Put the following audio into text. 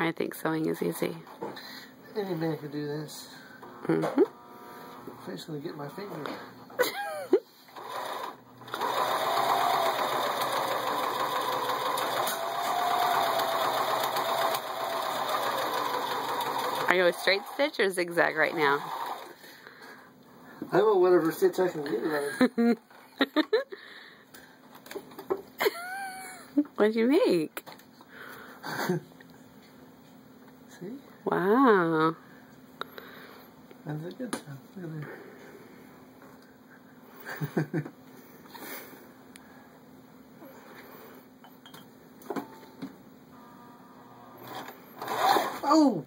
I think sewing is easy. Any man could do this. Mm-hmm. I'm just gonna get my finger. Are you a straight stitch or zigzag right now? I want whatever stitch I can get it on. What'd you make? See? Wow. That's a good time. Look at there. Oh!